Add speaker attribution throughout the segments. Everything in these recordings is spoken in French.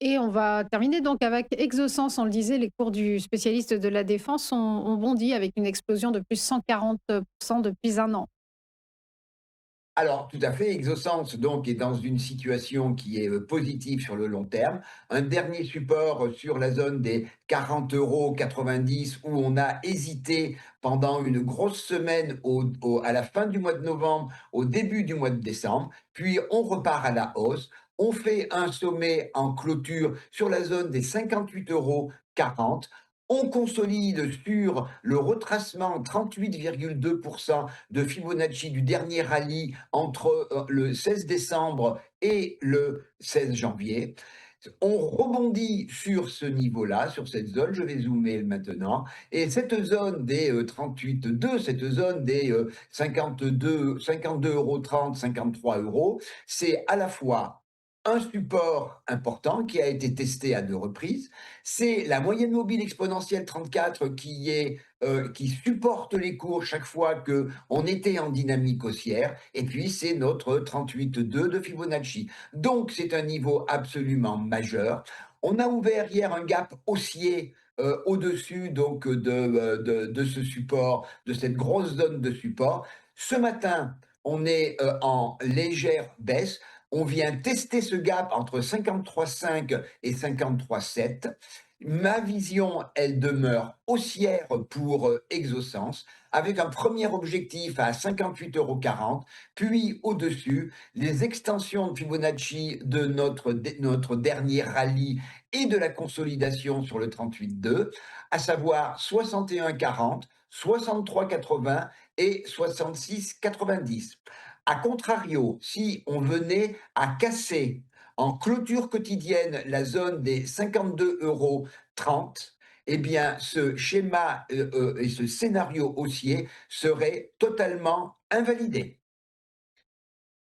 Speaker 1: Et on va terminer donc avec Exosens. On le disait, les cours du spécialiste de la défense ont bondi avec une explosion de plus 140 depuis un an.
Speaker 2: Alors, tout à fait, Exosens donc est dans une situation qui est positive sur le long terme. Un dernier support sur la zone des 40,90 € où on a hésité pendant une grosse semaine à la fin du mois de novembre, au début du mois de décembre. Puis on repart à la hausse. On fait un sommet en clôture sur la zone des 58,40 €. On consolide sur le retracement 38,2% de Fibonacci du dernier rallye entre le 16 décembre et le 16 janvier. On rebondit sur ce niveau-là, sur cette zone, je vais zoomer maintenant, et cette zone des 38,2, cette zone des 52,30 €, 53 €, c'est à la fois un support important qui a été testé à deux reprises, c'est la moyenne mobile exponentielle 34 qui supporte les cours chaque fois qu'on était en dynamique haussière, et puis c'est notre 38,2 de Fibonacci. Donc c'est un niveau absolument majeur. On a ouvert hier un gap haussier au-dessus donc de ce support, de cette grosse zone de support. Ce matin, on est en légère baisse. On vient tester ce gap entre 53,5 et 53,7. Ma vision, elle demeure haussière pour Exosens, avec un premier objectif à 58,40 €, puis au-dessus, les extensions de Fibonacci de notre dernier rallye et de la consolidation sur le 38,2, à savoir 61,40, 63,80 et 66,90. A contrario, si on venait à casser en clôture quotidienne la zone des 52,30 €, eh bien, ce schéma et ce scénario haussier seraient totalement invalidés.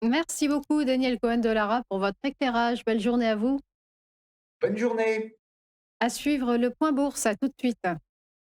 Speaker 1: Merci beaucoup Daniel Cohen de Lara pour votre éclairage. Belle journée à vous.
Speaker 2: Bonne journée.
Speaker 1: À suivre le point bourse. À tout de suite.